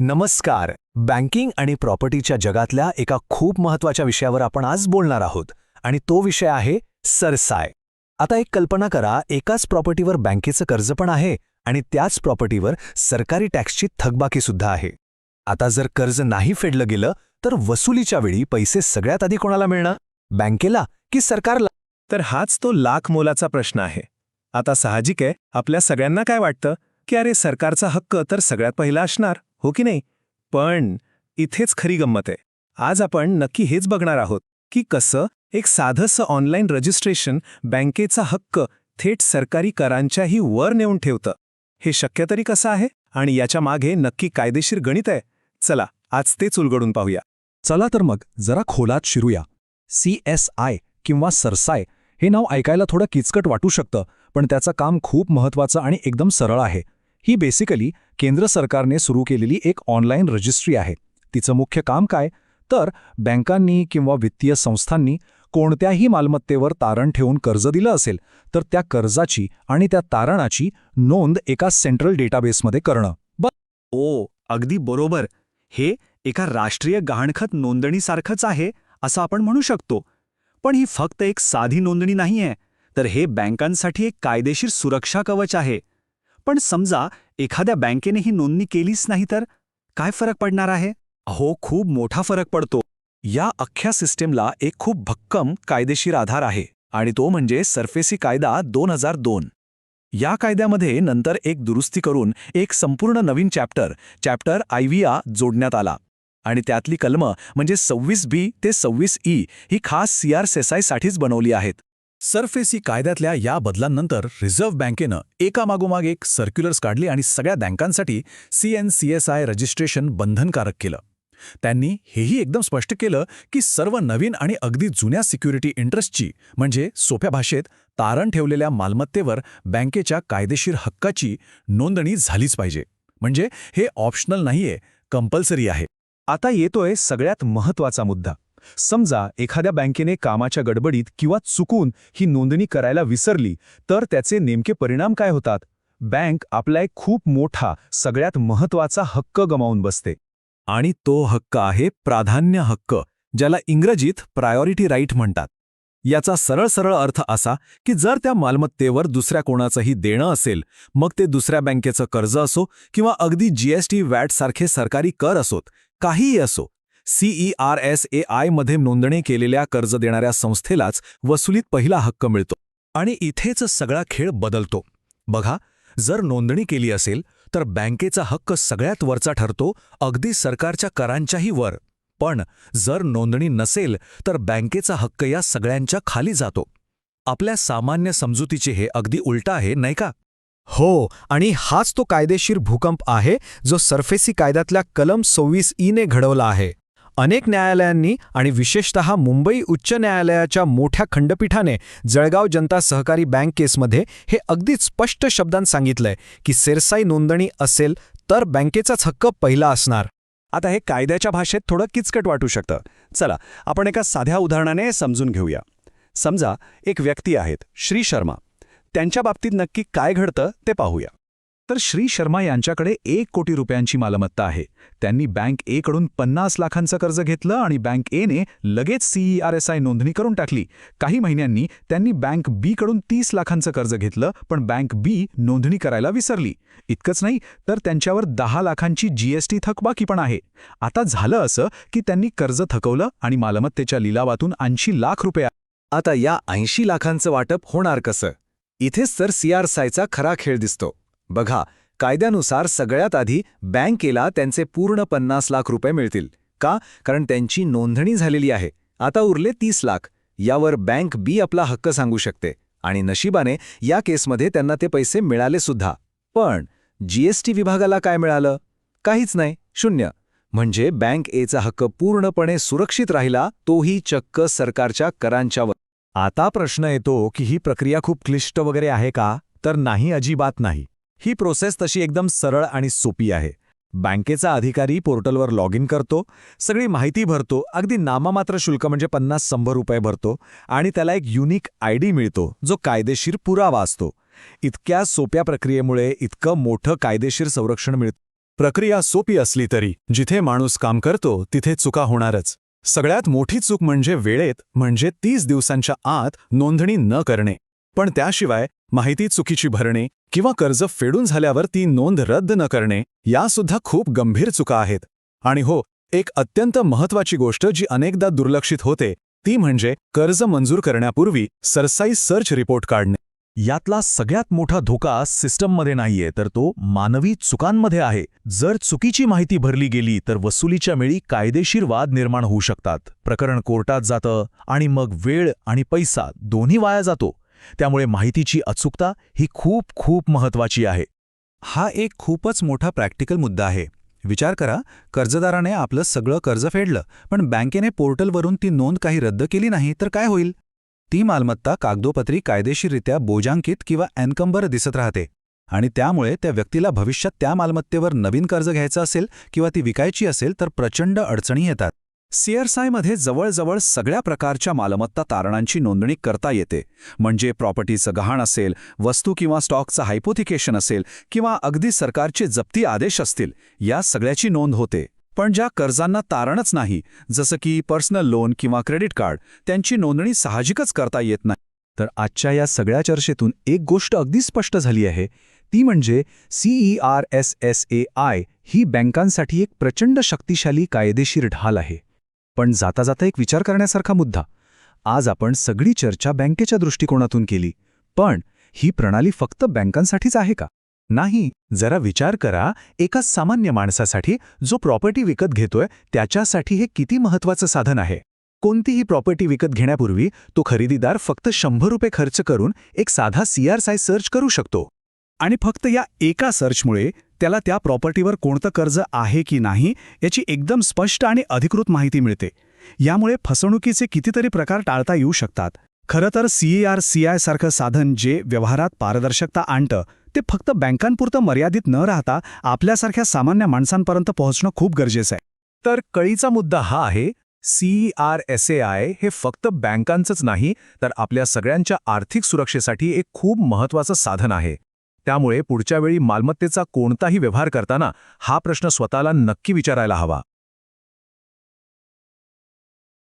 नमस्कार. बँकिंग आणि प्रॉपर्टीच्या जगातल्या एका खूप महत्त्वाच्या विषयावर आपण आज बोलणार आहोत आणि तो विषय आहे सरसाय. आता एक कल्पना करा, एकाच प्रॉपर्टीवर बँकेचं कर्ज पण आहे आणि त्याच प्रॉपर्टीवर सरकारी टॅक्सची थकबाकीसुद्धा आहे. आता जर कर्ज नाही फेडलं गेलं तर वसुलीच्या वेळी पैसे सगळ्यात आधी कोणाला मिळणार? बँकेला की सरकारला? तर हाच तो लाख मोलाचा प्रश्न आहे. आता साहजिक आहे, आपल्या सगळ्यांना काय वाटतं की अरे सरकारचा हक्क तर सगळ्यात पहिला असणार, हो की नाही? पण इथेच खरी गंमत आहे. आज आपण नक्की हेच बघणार आहोत की कसं एक साधंसं ऑनलाईन रजिस्ट्रेशन बँकेचा हक्क थेट सरकारी करांच्याही वर नेऊन ठेवतं. हे शक्य तरी कसं आहे आणि याच्या मागे नक्की कायदेशीर गणित आहे? चला आज तेच उलगडून पाहूया. चला तर मग जरा खोलात शिरूया. CSI किंवा सरसाय हे नाव ऐकायला थोडं किचकट वाटू शकतं, पण त्याचं काम खूप महत्त्वाचं आणि एकदम सरळ आहे. ही बेसिकली केंद्र सरकारने सुरू केलेली एक ऑनलाईन रजिस्ट्री आहे. तिचं मुख्य काम काय? तर बँकांनी किंवा वित्तीय संस्थांनी कोणत्याही मालमत्तेवर तारण ठेवून कर्ज दिलं असेल तर त्या कर्जाची आणि त्या तारणाची नोंद एका सेंट्रल डेटाबेसमध्ये करणं. अगदी बरोबर. हे एका राष्ट्रीय गहाणखत नोंदणीसारखंच आहे असं आपण म्हणू शकतो. पण ही फक्त एक साधी नोंदणी नाहीये, तर हे बँकांसाठी एक कायदेशीर सुरक्षा कवच आहे. पण समजा एखाद्या बँकेने ही नोंदणी केलीच नाही तर काय फरक पडणार आहे? खूप मोठा फरक पडतो. या अख्ख्या सिस्टीमला एक खूप भक्कम कायदेशीर आधार आहे आणि तो म्हणजे सरफेसी कायदा 2002. या कायद्यामध्ये नंतर एक दुरुस्ती करून एक संपूर्ण नवीन चॅप्टर IVA जोडण्यात आला आणि त्यातली कलमं म्हणजे 26B ते 26E ही खास CRSI साठीच बनवली आहेत. सरफेसी कायद्यातल्या या बदलांनंतर रिझर्व्ह बँकेनं एकामागोमाग एक सर्क्युलर्स काढली आणि सगळ्या बँकांसाठी CNCSI रजिस्ट्रेशन बंधनकारक केलं. त्यांनी हेही एकदम स्पष्ट केलं की सर्व नवीन आणि अगदी जुन्या सिक्युरिटी इंटरेस्टची, म्हणजे सोप्या भाषेत तारण ठेवलेल्या मालमत्तेवर बँकेच्या कायदेशीर हक्काची नोंदणी झालीच पाहिजे. म्हणजे हे ऑप्शनल नाहीये, कंपल्सरी आहे. आता येतोय सगळ्यात महत्त्वाचा मुद्दा. समजा एखाद्या बँकेने कामाच्या गडबडीत किंवा चुकून ही नोंदणी करायला विसरली तर त्याचे नेमके परिणाम काय होतात? बँक आपला एक खूप मोठा, सगळ्यात महत्त्वाचा हक्क गमावून बसते. आणि तो हक्क आहे प्राधान्य हक्क, ज्याला इंग्रजीत प्रायोरिटी राईट म्हणतात. याचा सरळ अर्थ असा की जर त्या मालमत्तेवर दुसऱ्या कोणाचंही देणं असेल, मग ते दुसऱ्या बँकेचं कर्ज असो किंवा अगदी GST VAT सारखे सरकारी कर असोत, काहीही असो, CERSAI मध्ये नोंदणी केलेल्या कर्ज देणाऱ्या संस्थेलाच वसुलीत पहिला हक्क मिळतो. आणि इथेच सगळा खेळ बदलतो. बघा, जर नोंदणी केली असेल तर बँकेचा हक्क सगळ्यात वरचा ठरतो, अगदी सरकारच्या करांच्याही वर. पण जर नोंदणी नसेल तर बँकेचा हक्क या सगळ्यांच्या खाली जातो. आपल्या सामान्य समजुतीचे हे अगदी उलट आहे, नाही का? हो, आणि हाच तो कायदेशीर भूकंप आहे जो सरफेसी कायद्यातल्या कलम 26E ने घडवला आहे. अनेक न्यायालयांनी आणि विशेषतः मुंबई उच्च न्यायालयाच्या मोठ्या खंडपीठाने जळगाव जनता सहकारी बँक केसमध्ये हे अगदी स्पष्ट शब्दांत सांगितलंय की सरसाई नोंदणी असेल तर बँकेचाच हक्क पहिला असणार. आता हे कायद्याच्या भाषेत थोडं किचकट वाटू शकतं. चला आपण एका साध्या उदाहरणाने समजून घेऊया. समजा एक व्यक्ती आहेत, श्री शर्मा. त्यांच्या बाबतीत नक्की काय घडतं ते पाहूया. तर श्री शर्मा यांच्याकडे 1 कोटी रुपयांची मालमत्ता आहे. त्यांनी बँक A कडून 50 लाखांचं कर्ज घेतलं आणि बँक A ने लगेच CERSI नोंदणी करून टाकली. काही महिन्यांनी त्यांनी बँक B कडून 30 लाखांचं कर्ज घेतलं, पण बँक B नोंदणी करायला विसरली. इतकंच नाही तर त्यांच्यावर 10 लाखांची GST थकबाकी पण आहे. आता झालं असं की त्यांनी कर्ज थकवलं आणि मालमत्तेच्या लिलावातून 80 लाख रुपये. आता या 80 लाखांचं वाटप होणार कसं? इथेच तर CRSIचा खरा खेळ दिसतो. बघा, कायद्यानुसार सगळ्यात आधी बँकेला त्यांचे पूर्ण 50 लाख रुपये मिळतील. का? कारण त्यांची नोंदणी झालेली आहे. आता उरले 30 लाख. यावर बँक B आपला हक्क सांगू शकते आणि नशिबाने या केसमध्ये त्यांना ते पैसे मिळाले सुद्धा. पण GST विभागाला काय मिळालं? काहीच नाही, 0. म्हणजे बँक Aचा हक्क पूर्णपणे सुरक्षित राहिला, तोही चक्क सरकारच्या करांच्यावर. आता प्रश्न येतो की ही प्रक्रिया खूप क्लिष्ट वगैरे आहे का? तर नाही, अजिबात नाही. ही प्रोसेस तशी एकदम सरळ आणि सोपी आहे. बँकेचा अधिकारी पोर्टलवर लॉग इन करतो, सगळी माहिती भरतो, अगदी नाममात्र शुल्क म्हणजे 50-100 रुपये भरतो आणि त्याला एक युनिक ID मिळतो जो कायदेशीर पुरावा असतो. इतक्या सोप्या प्रक्रियेमुळे इतकं मोठं कायदेशीर संरक्षण मिळतं. प्रक्रिया सोपी असली तरी जिथे माणूस काम करतो तिथे चुका होणारच. सगळ्यात मोठी चूक म्हणजे वेळेत, म्हणजे 30 दिवसांच्या आत नोंदणी न करणे. पण त्याशिवाय माहिती चुकीची भरणे किंवा कर्ज फेडून झाल्यावर ती नोंद रद्द न करणे यासुद्धा खूप गंभीर चुका आहेत. आणि हो, एक अत्यंत महत्त्वाची गोष्ट जी अनेकदा दुर्लक्षित होते ती म्हणजे कर्ज मंजूर करण्यापूर्वी सरसाई सर्च रिपोर्ट काढणे. यातला सगळ्यात मोठा धोका सिस्टममध्ये नाहीये, तर तो मानवी चुकांमध्ये आहे. जर चुकीची माहिती भरली गेली तर वसुलीच्या वेळी कायदेशीर वाद निर्माण होऊ शकतात. प्रकरण कोर्टात जातं आणि मग वेळ आणि पैसा दोन्ही वाया जातो. त्यामुळे माहितीची अचूकता ही खूप खूप महत्त्वाची आहे. हा एक खूपच मोठा प्रॅक्टिकल मुद्दा आहे. विचार करा, कर्जदाराने आपलं सगळं कर्ज फेडलं, पण बँकेने पोर्टलवरून ती नोंद काही रद्द केली नाही तर काय होईल? ती मालमत्ता कागदोपत्री कायदेशीररित्या बोजांकित किंवा एन्कंबर दिसत राहते. आणि त्यामुळे त्या व्यक्तीला भविष्यात त्या मालमत्तेवर नवीन कर्ज घ्यायचं असेल किंवा ती विकायची असेल तर प्रचंड अडचणी येतात. CRSIमध्ये जवळजवळ सगळ्या प्रकारच्या मालमत्ता तारणांची नोंदणी करता येते. म्हणजे प्रॉपर्टीचं गहाण असेल, वस्तू किंवा स्टॉकचं हायपोथिकेशन असेल किंवा अगदी सरकारचे जप्ती आदेश असतील, या सगळ्याची नोंद होते. पण ज्या कर्जांना तारणच नाही, जसं की पर्सनल लोन किंवा क्रेडिट कार्ड, त्यांची नोंदणी साहजिकच करता येत नाही. तर आजच्या या सगळ्या चर्चेतून एक गोष्ट अगदी स्पष्ट झाली आहे, ती म्हणजे CERSSAI ही बँकांसाठी एक प्रचंड शक्तिशाली कायदेशीर ढाल आहे. पण जाता जाता एक विचार करण्यासारखा मुद्दा. आज आपण सगळी चर्चा बँकेच्या दृष्टिकोनातून केली, पण ही प्रणाली फक्त बँकांसाठीच आहे का? नाही. जरा विचार करा, एका सामान्य माणसासाठी जो प्रॉपर्टी विकत घेतोय त्याच्यासाठी हे किती महत्त्वाचं साधन आहे. कोणतीही प्रॉपर्टी विकत घेण्यापूर्वी तो खरेदीदार फक्त 100 रुपये खर्च करून एक साधा CRSI सर्च करू शकतो. आणि फक्त या एका सर्चमुळे त्याला त्या प्रॉपर्टीवर कोणतं कर्ज आहे की नाही याची एकदम स्पष्ट आणि अधिकृत माहिती मिळते. यामुळे फसवणुकीचे कितीतरी प्रकार टाळता येऊ शकतात. खरं तर CERSI सारखं साधन जे व्यवहारात पारदर्शकता आणतं ते फक्त बँकांपुरतं मर्यादित न राहता आपल्यासारख्या सामान्य माणसांपर्यंत पोहोचणं खूप गरजेचं आहे. तर कळीचा मुद्दा हा आहे, CERSAI हे फक्त बँकांचंच नाही तर आपल्या सगळ्यांच्या आर्थिक सुरक्षेसाठी एक खूप महत्त्वाचं साधन आहे. त्यामुळे पुढच्या वेळी मालमत्तेचा कोणताही व्यवहार करताना हा प्रश्न स्वतःला नक्की विचारायला हवा.